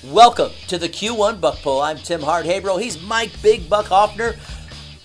Welcome to the Q1 Buck Pull. I'm Tim Hart-Habro. He's Mike Big Buck Hoffner.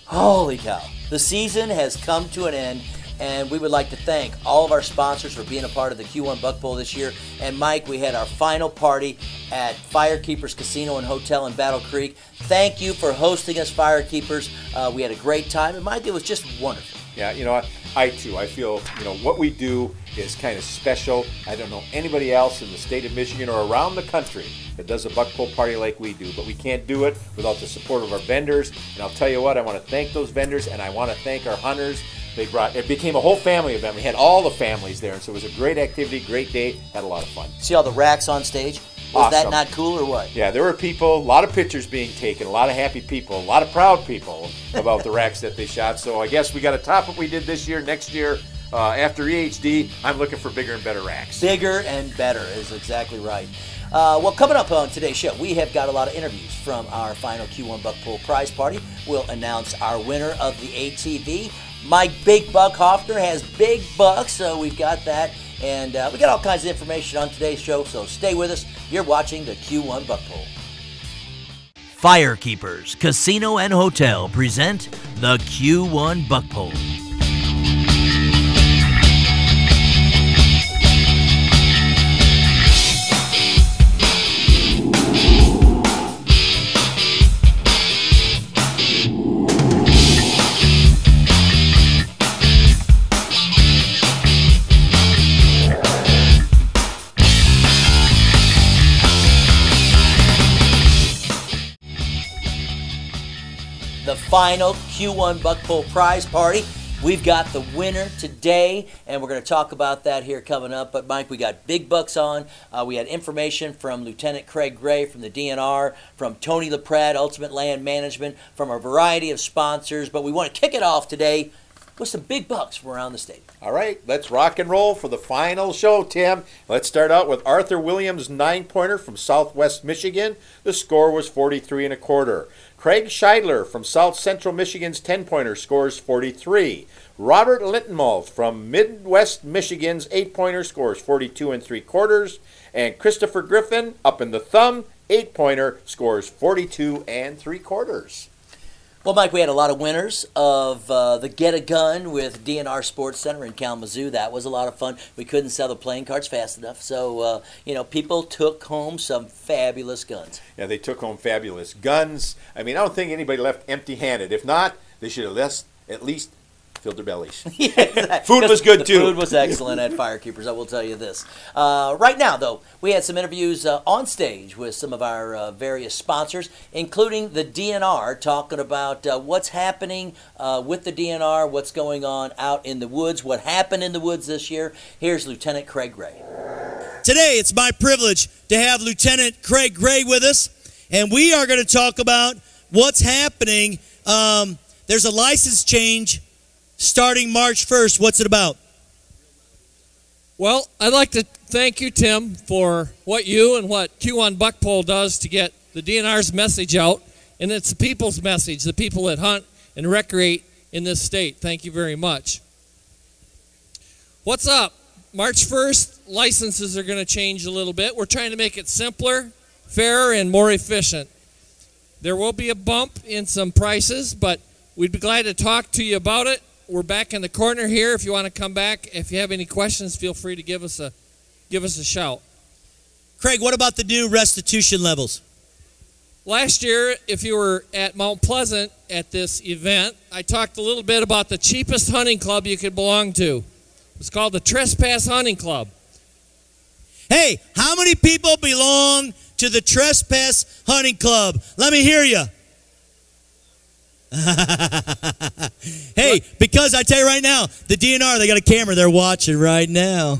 Holy cow. The season has come to an end, and we would like to thank all of our sponsors for being a part of the Q1 Buck Pull this year. And Mike, we had our final party at Firekeepers Casino and Hotel in Battle Creek. Thank you for hosting us, Firekeepers. We had a great time, and Mike, it was just wonderful. Yeah, I too. I feel, what we do is kind of special. I don't know anybody else in the state of Michigan or around the country that does a buck pull party like we do, but we can't do it without the support of our vendors. And I'll tell you what, I want to thank those vendors, and I want to thank our hunters. It became a whole family event. We had all the families there, and so it was a great activity, great day, had a lot of fun. See all the racks on stage? Was Awesome. that not cool or what? Yeah, there were people, a lot of pictures being taken, a lot of happy people, a lot of proud people about the racks that they shot. So I guess we got to top what we did this year. Next year, after EHD, I'm looking for bigger and better racks. Bigger and better is exactly right. Well, coming up on today's show, we have got a lot of interviews from our final Q1 Buck Pull prize party. We'll announce our winner of the ATV. Mike Big Buck Hoffner has big bucks, so we've got that. And we got all kinds of information on today's show, so stay with us. You're watching the Q1 Buck Pull. Firekeepers Casino and Hotel present the Q1 Buck Pull. The final Q1 Buck Pull prize party. We've got the winner today, and we're going to talk about that here coming up. But, Mike, we got big bucks on. We had information from Lieutenant Craig Gray from the DNR, from Tony LaPrade, Ultimate Land Management, from a variety of sponsors. But we want to kick it off today with some big bucks from around the state. All right, let's rock and roll for the final show, Tim. Let's start out with Arthur Williams' 9-pointer from Southwest Michigan. The score was 43 1/4. Craig Scheidler from South Central Michigan's 10-pointer scores 43. Robert Littenmuth from Midwest Michigan's 8-pointer scores 42 3/4. And Christopher Griffin up in the Thumb, 8-pointer, scores 42 3/4. Well, Mike, we had a lot of winners of the Get a Gun with DNR Sports Center in Kalamazoo. That was a lot of fun. We couldn't sell the playing cards fast enough. So, people took home some fabulous guns. Yeah, they took home fabulous guns. I don't think anybody left empty-handed. If not, they should have at least filled their bellies. Yeah, exactly. Food was good, too. The food was excellent at Firekeepers, I will tell you this. Right now, though, we had some interviews on stage with some of our various sponsors, including the DNR, talking about what's happening with the DNR, what's going on out in the woods, what happened in the woods this year. Here's Lieutenant Craig Gray. Today, it's my privilege to have Lieutenant Craig Gray with us, and we are going to talk about what's happening. There's a license change starting March 1st. What's it about? Well, I'd like to thank you, Tim, for what you and what Q1 Buck Pull does to get the DNR's message out. And it's the people's message, the people that hunt and recreate in this state. Thank you very much. What's up? March 1st, licenses are going to change a little bit. We're trying to make it simpler, fairer, and more efficient. There will be a bump in some prices, but we'd be glad to talk to you about it. We're back in the corner here. If you want to come back, if you have any questions, feel free to give us a shout. Craig, what about the new restitution levels? Last year, if you were at Mount Pleasant at this event, I talked a little bit about the cheapest hunting club you could belong to. It's called the Trespass Hunting Club. Hey, how many people belong to the Trespass Hunting Club? Let me hear you. Hey, because I tell you right now, the DNR, they got a camera. They're watching right now.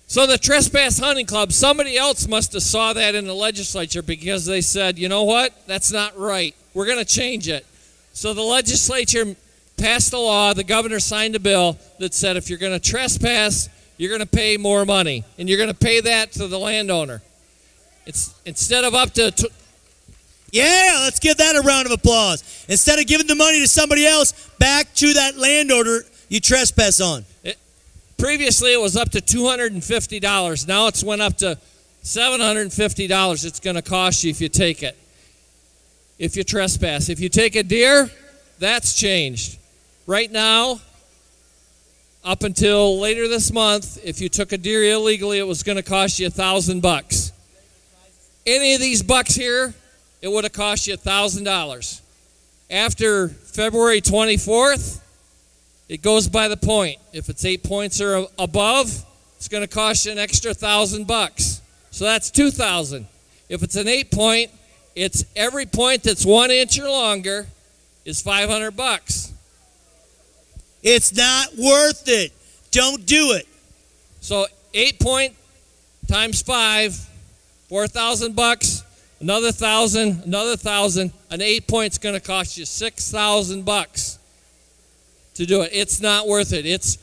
So the Trespass Hunting Club, somebody else must have saw that in the legislature because they said, you know what, that's not right. We're going to change it. So the legislature passed a law, the governor signed a bill that said if you're going to trespass, you're going to pay more money. And you're going to pay that to the landowner. It's instead of up to... Yeah, let's give that a round of applause. Instead of giving the money to somebody else, back to that landowner you trespass on. Previously, it was up to $250. Now it's went up to $750 it's going to cost you if you take it, if you trespass. If you take a deer, that's changed. Right now, up until later this month, if you took a deer illegally, it was going to cost you $1,000. Any of these bucks here, it would have cost you $1,000. After February 24th, it goes by the point. If it's 8 points or above, it's going to cost you an extra $1,000. So that's $2,000. If it's an 8 point, it's every point that's 1 inch or longer is $500. It's not worth it. Don't do it. So 8 point times 5, $4,000. Another 1,000, another 1,000. An 8 point's going to cost you $6,000 to do it. It's not worth it. It's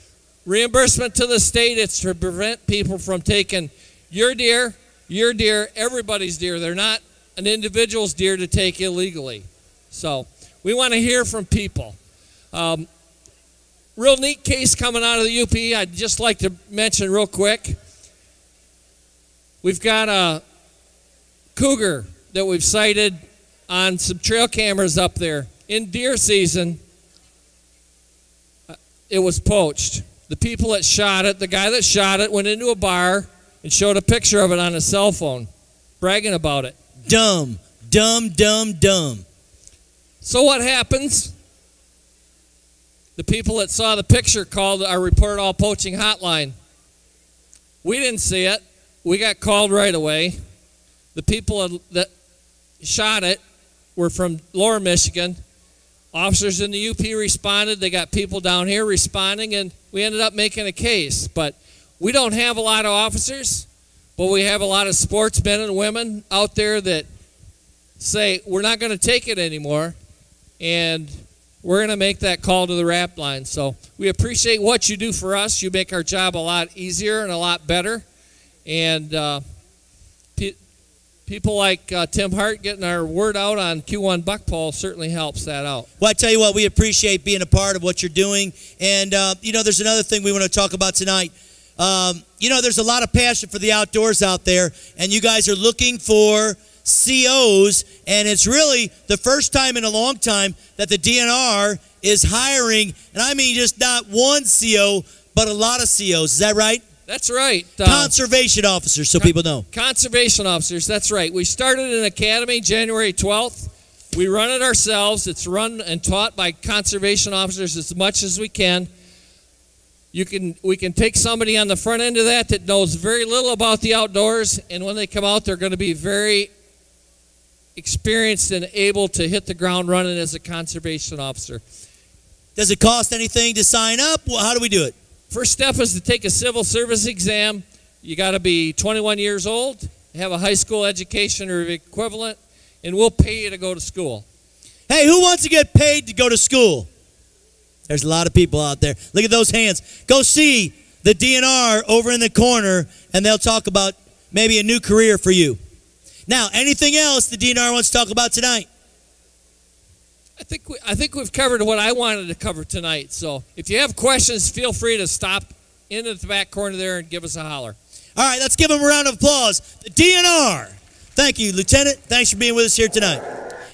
reimbursement to the state. It's to prevent people from taking your deer, everybody's deer. They're not an individual's deer to take illegally. So we want to hear from people. Real neat case coming out of the UP I'd just like to mention real quick. We've got a cougar that we've sighted on some trail cameras up there. In deer season, it was poached. The people that shot it, the guy that shot it, went into a bar and showed a picture of it on his cell phone, bragging about it. Dumb. So what happens? The people that saw the picture called our Report All Poaching hotline. We didn't see it. We got called right away. The people that shot it were from Lower Michigan. Officers in the UP responded. They got people down here responding, and we ended up making a case. But we don't have a lot of officers, but we have a lot of sportsmen and women out there that say, we're not going to take it anymore, and we're going to make that call to the RAP line. So we appreciate what you do for us. You make our job a lot easier and a lot better. And people like Tim Hart getting our word out on Q1 buck poll certainly helps that out. Well, I tell you what, we appreciate being a part of what you're doing. And, there's another thing we want to talk about tonight. There's a lot of passion for the outdoors out there, and you guys are looking for COs, and it's really the first time in a long time that the DNR is hiring, and I mean just not one CO, but a lot of COs. Is that right? That's right. Conservation officers, so people know. Conservation officers, that's right. We started an academy January 12th. We run it ourselves. It's run and taught by conservation officers as much as we can. We can take somebody on the front end of that knows very little about the outdoors, and when they come out, they're going to be very experienced and able to hit the ground running as a conservation officer. Does it cost anything to sign up? Well, how do we do it? First step is to take a civil service exam. You got to be 21 years old, have a high school education or equivalent, and we'll pay you to go to school. Hey, who wants to get paid to go to school? There's a lot of people out there. Look at those hands. Go see the DNR over in the corner, and they'll talk about maybe a new career for you. Now, anything else the DNR wants to talk about tonight? I think we've covered what I wanted to cover tonight. So if you have questions, feel free to stop in at the back corner there and give us a holler. All right, let's give them a round of applause. The DNR. Thank you, Lieutenant. Thanks for being with us here tonight.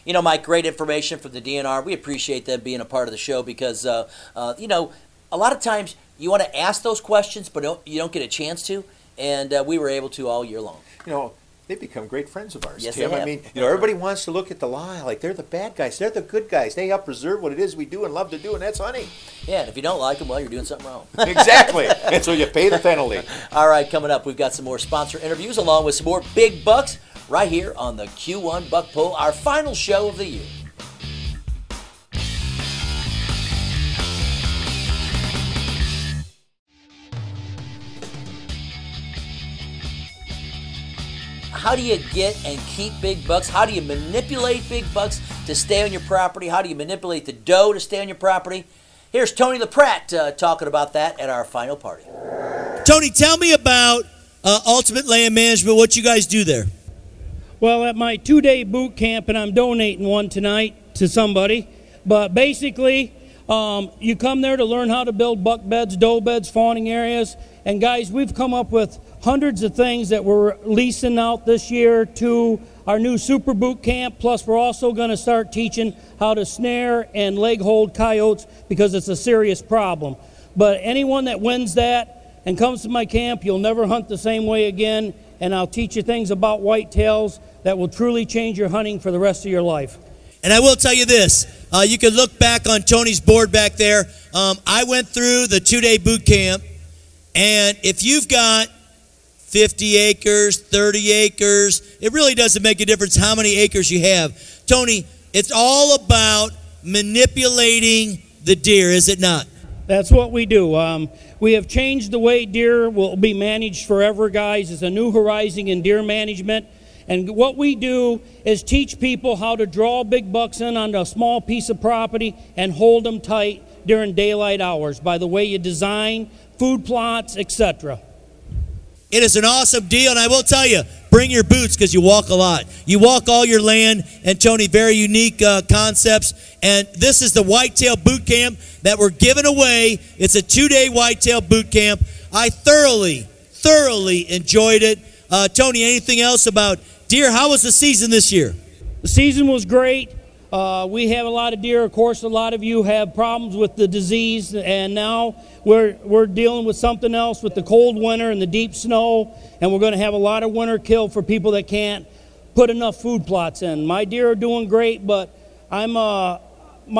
You know, Mike, great information from the DNR. We appreciate them being a part of the show because, a lot of times you want to ask those questions, but you don't get a chance to, and we were able to all year long. They've become great friends of ours, yes, Tim. They have. I mean, everybody wants to look at the law like they're the bad guys. They're the good guys. They help preserve what it is we do and love to do, and that's hunting. Yeah, and if you don't like them, well, you're doing something wrong. Exactly. And so you pay the penalty. All right, coming up, we've got some more sponsor interviews along with some more big bucks right here on the Q1 Buck Poll, our final show of the year. How do you get and keep big bucks? How do you manipulate big bucks to stay on your property? How do you manipulate the doe to stay on your property? Here's Tony LaPratt talking about that at our final party. Tony, tell me about Ultimate Land Management, what you guys do there. Well, at my 2-day boot camp, and I'm donating one tonight to somebody, but basically you come there to learn how to build buck beds, doe beds, fawning areas, and guys, we've come up with hundreds of things that we're leasing out this year to our new Super Boot Camp. Plus, we're also going to start teaching how to snare and leg hold coyotes because it's a serious problem. But anyone that wins that and comes to my camp, you'll never hunt the same way again, and I'll teach you things about whitetails that will truly change your hunting for the rest of your life. And I will tell you this, you can look back on Tony's board back there. I went through the 2-day boot camp, and if you've got 50 acres, 30 acres, it really doesn't make a difference how many acres you have. Tony, it's all about manipulating the deer, is it not? That's what we do. We have changed the way deer will be managed forever, guys. It's a new horizon in deer management. And what we do is teach people how to draw big bucks in on a small piece of property and hold them tight during daylight hours by the way you design, food plots, etc. It is an awesome deal, and I will tell you, bring your boots because you walk a lot. You walk all your land, and Tony, very unique concepts. And this is the Whitetail Boot Camp that we're giving away. It's a 2-day Whitetail Boot Camp. I thoroughly enjoyed it. Tony, anything else about deer? How was the season this year? The season was great. We have a lot of deer. Of course, a lot of you have problems with the disease, and now we're dealing with something else with the cold winter and the deep snow, and we're going to have a lot of winter kill for people that can't put enough food plots in. My deer are doing great, but my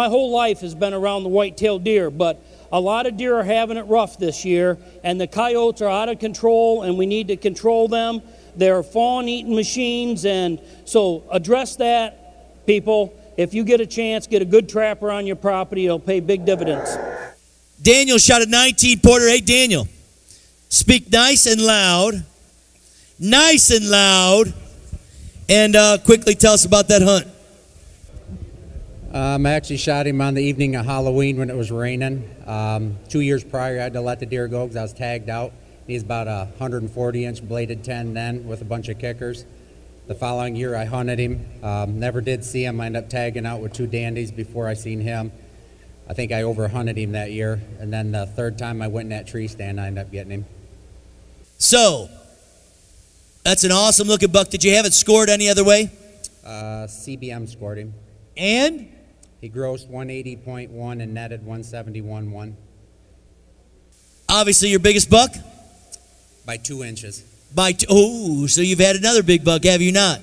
whole life has been around the white-tailed deer, but a lot of deer are having it rough this year, and the coyotes are out of control, and we need to control them. They're fawn-eating machines, and so address that, people. If you get a chance, get a good trapper on your property. It'll pay big dividends. Daniel shot a 19 pointer. Hey, Daniel, speak nice and loud. Nice and loud. And quickly tell us about that hunt. I actually shot him on the evening of Halloween when it was raining. 2 years prior, I had to let the deer go because I was tagged out. He's about a 140-inch bladed 10 then with a bunch of kickers. The following year, I hunted him. Never did see him. I ended up tagging out with 2 dandies before I seen him. I think I overhunted him that year. And then the third time I went in that tree stand, I ended up getting him. So, that's an awesome looking buck. Did you have it scored any other way? CBM scored him. And? He grossed 180.1 and netted 171.1. Obviously your biggest buck? By 2 inches. Oh, so you've had another big buck, have you not?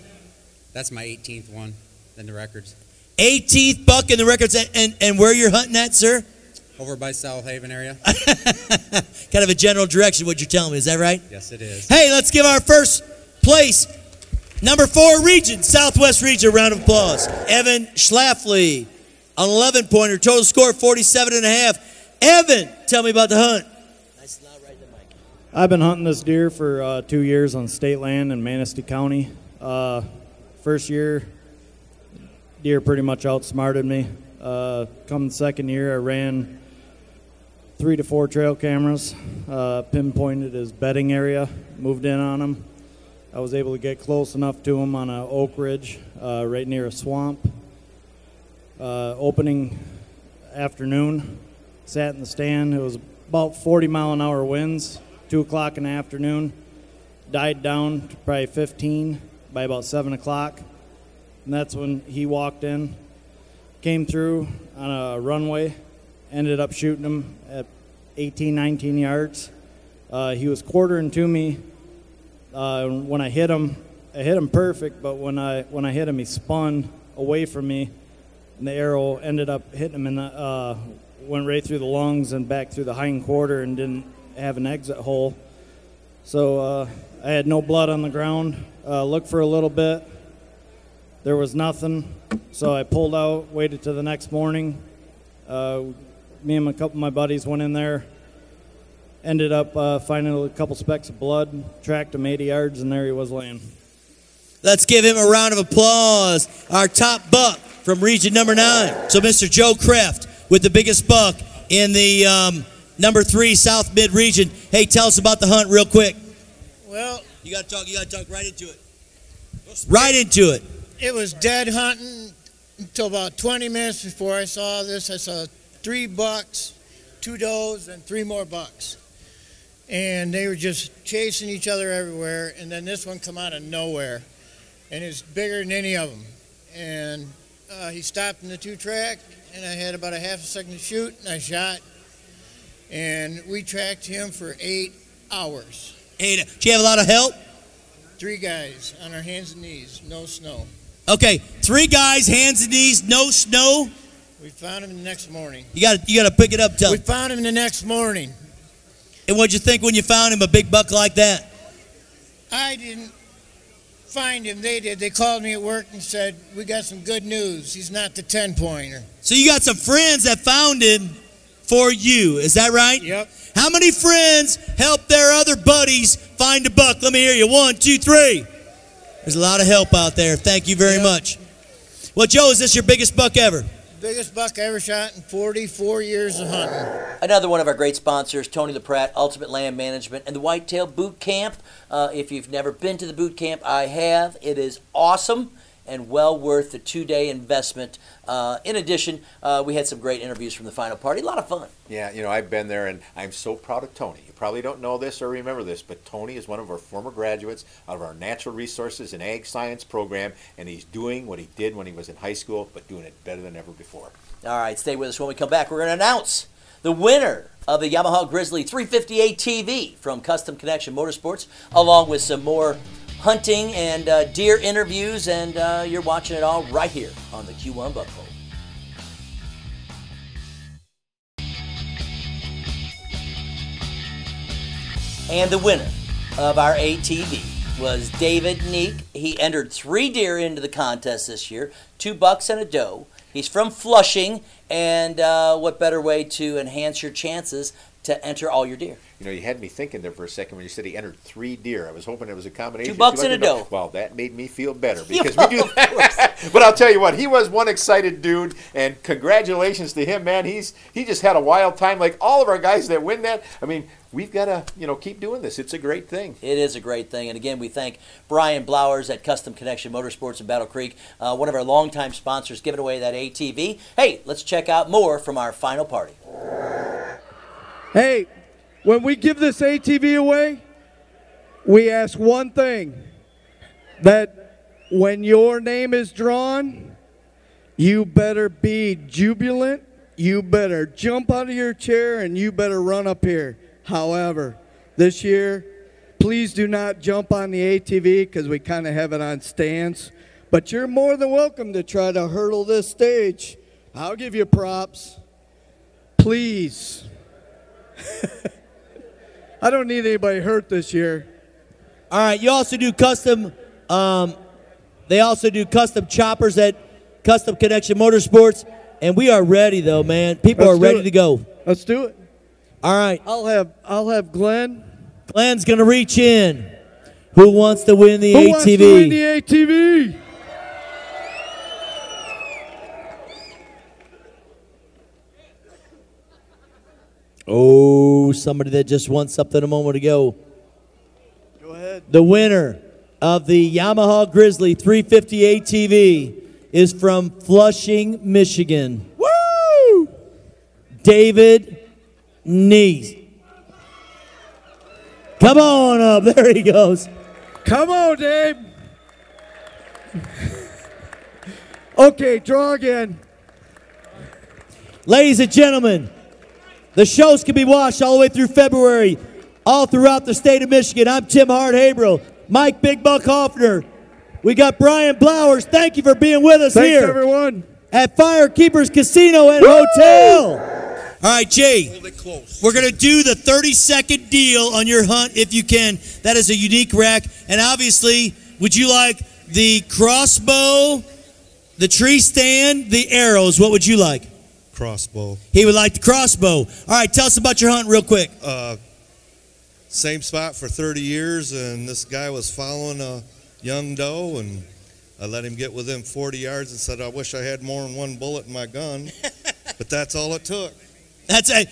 That's my 18th one in the records. 18th buck in the records, and where you're hunting at, sir? Over by South Haven area. Kind of a general direction, what you're telling me, is that right? Yes, it is. Hey, let's give our first place, number 4 region, Southwest region, a round of applause. Evan Schlafly, an 11-pointer, total score 47.5. Evan, tell me about the hunt. Nice and loud right in the mic. I've been hunting this deer for 2 years on state land in Manistee County. First year, deer pretty much outsmarted me. Come the second year, I ran 3 to 4 trail cameras, pinpointed his bedding area, moved in on him. I was able to get close enough to him on an oak ridge right near a swamp. Opening afternoon, sat in the stand. It was about 40-mile-an-hour winds, 2 o'clock in the afternoon. Died down to probably 15 by about 7 o'clock. And that's when he walked in, came through on a runway, ended up shooting him at 18, 19 yards. He was quartering to me. When I hit him perfect, but when I hit him, he spun away from me, and the arrow ended up hitting him in the, went right through the lungs and back through the hind quarter and didn't have an exit hole. So I had no blood on the ground. Looked for a little bit. There was nothing, so I pulled out, waited till the next morning. Me and a couple of my buddies went in there, ended up finding a couple specks of blood, tracked him 80 yards, and there he was laying. Let's give him a round of applause. Our top buck from region number 9. So Mr. Joe Kreft with the biggest buck in the number 3 South Mid region. Hey, tell us about the hunt real quick. Well, you got to talk right into it. Right into it. It was dead hunting until about 20 minutes before I saw this. I saw 3 bucks, 2 does, and 3 more bucks. and they were just chasing each other everywhere. And then this one come out of nowhere, and it's bigger than any of them. And he stopped in the 2-track, and I had about a half a second to shoot, and I shot. And we tracked him for 8 hours. Did you have a lot of help? 3 guys on our hands and knees, no snow. Okay, 3 guys, hands and knees, no snow. We found him the next morning. You got to pick it up, tell We him. found him the next morning. And what'd you think when you found him, a big buck like that? I didn't find him. They did. They called me at work and said, we got some good news. He's not the 10-pointer. So you got some friends that found him for you. Is that right? Yep. How many friends help their other buddies find a buck? Let me hear you. 1, 2, 3. There's a lot of help out there. Thank you very much. Well, Joe, is this your biggest buck ever? Biggest buck I ever shot in 44 years of hunting. Another one of our great sponsors, Tony LaPratte, Ultimate Land Management, and the Whitetail Boot Camp. If you've never been to the boot camp, I have. It is awesome and well worth the 2-day investment. In addition, we had some great interviews from the final party. A lot of fun. Yeah, you know, I've been there, and I'm so proud of Tony. You probably don't know this or remember this, but Tony is one of our former graduates out of our Natural Resources and Ag Science program, and he's doing what he did when he was in high school, but doing it better than ever before. All right, stay with us. When we come back, we're going to announce the winner of the Yamaha Grizzly 350 ATV from Custom Connection Motorsports, along with some more hunting and deer interviews, and you're watching it all right here on the Q1 Buck Hole. And the winner of our ATV was David Neek. He entered 3 deer into the contest this year, 2 bucks and a doe. He's from Flushing, and what better way to enhance your chances to enter all your deer? You know, you had me thinking there for a second when you said he entered 3 deer. I was hoping it was a combination. 2 bucks and a doe. Well, that made me feel better because we do that. But I'll tell you what, he was one excited dude, and congratulations to him, man. He just had a wild time, like all of our guys that win that. I mean, we've got to keep doing this. It's a great thing. It is a great thing, and again, we thank Brian Blowers at Custom Connection Motorsports in Battle Creek, one of our longtime sponsors, giving away that ATV. Hey, let's check out more from our final party. Hey, when we give this ATV away, we ask one thing, that when your name is drawn, you better be jubilant, you better jump out of your chair, and you better run up here. However, this year, please do not jump on the ATV because we kind of have it on stands, but you're more than welcome to try to hurdle this stage. I'll give you props. Please. I don't need anybody hurt this year. All right, you also do custom, they also do custom choppers at Custom Connection Motorsports, and we are ready though, man. People are ready to go. Let's do it. All right. I'll have Glenn. Glenn's going to reach in. Who wants to win the ATV? Who wants to win the ATV? Oh, somebody that just won something a moment ago. Go ahead. The winner of the Yamaha Grizzly 350 ATV is from Flushing, Michigan. Woo! David Neese. Come on up. There he goes. Come on, Dave. Okay, draw again. Ladies and gentlemen, the shows can be watched all the way through February, all throughout the state of Michigan. I'm Tim Hart-Habrel, Mike Big Buck Hoffner. We got Brian Blowers. Thank you for being with us Thanks, here everyone. at Firekeepers Casino and Hotel. All right, Jay, we're going to do the 30-second deal on your hunt if you can. That is a unique rack. And obviously, would you like the crossbow, the tree stand, the arrows? What would you like? Crossbow. He would like the crossbow. All right, tell us about your hunt real quick. Same spot for 30 years, and this guy was following a young doe, and I let him get within 40 yards and said, I wish I had more than one bullet in my gun, but that's all it took.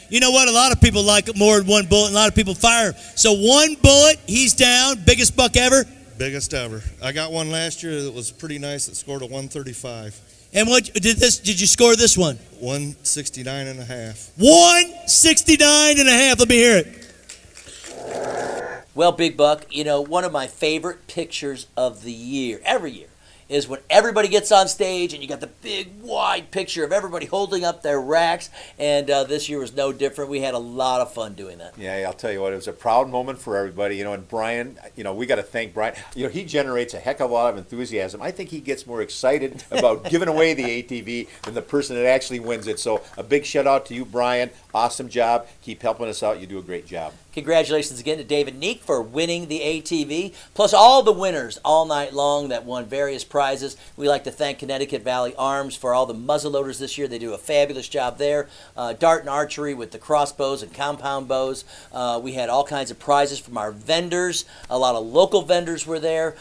You know what? A lot of people like more than one bullet, and a lot of people fire. So 1 bullet, he's down. Biggest buck ever? Biggest ever. I got one last year that was pretty nice. It scored a 135. And what did you score this one? 169 and a half. 169 and a half. Let me hear it. Well, Big Buck, you know, one of my favorite pictures of the year, every year, is when everybody gets on stage and you got the big wide picture of everybody holding up their racks, and this year was no different. We had a lot of fun doing that. Yeah, I'll tell you what, it was a proud moment for everybody, you know, and Brian, you know, we got to thank Brian. You know, he generates a heck of a lot of enthusiasm. I think he gets more excited about giving away the ATV than the person that actually wins it. So a big shout out to you, Brian. Awesome job. Keep helping us out. You do a great job. Congratulations again to David Neek for winning the ATV, plus all the winners all night long that won various prizes. We like to thank Connecticut Valley Arms for all the muzzleloaders this year. They do a fabulous job there. Dart and archery with the crossbows and compound bows. We had all kinds of prizes from our vendors. A lot of local vendors were there,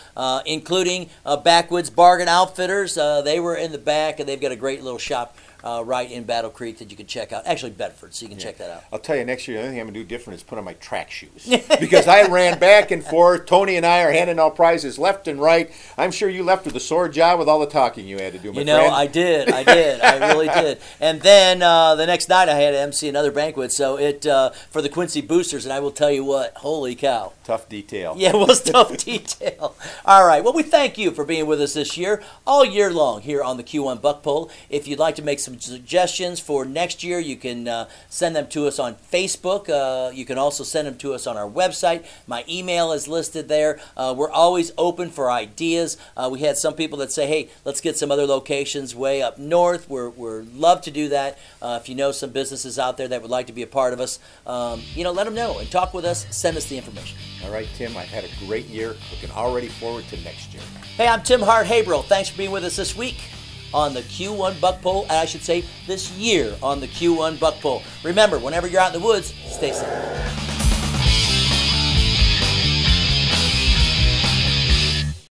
including Backwoods Bargain Outfitters. They were in the back, and they've got a great little shop right in Battle Creek that you can check out. Actually, Bedford, so you can check that out. I'll tell you, next year, the only thing I'm going to do different is put on my track shoes. Because I ran back and forth. Tony and I are handing out prizes left and right. I'm sure you left with a sore job with all the talking you had to do, my friend. You know, I did. I really did. And then the next night I had to MC another banquet, so for the Quincy Boosters, and I will tell you what, holy cow. Tough detail. Yeah, it was tough detail. All right, well, we thank you for being with us this year, all year long here on the Q1 Buck Poll. If you'd like to make some suggestions for next year, you can send them to us on Facebook. You can also send them to us on our website. My email is listed there. We're always open for ideas. We had some people that say, hey, let's get some other locations way up north. We're love to do that. If you know some businesses out there that would like to be a part of us, you know, let them know and talk with us. Send us the information. All right, Tim, I've had a great year. Looking already forward to next year. Hey, I'm Tim Hart Haverhill. Thanks for being with us this week on the Q1 Buck Poll, and I should say this year on the Q1 Buck Poll. Remember, whenever you're out in the woods, stay safe.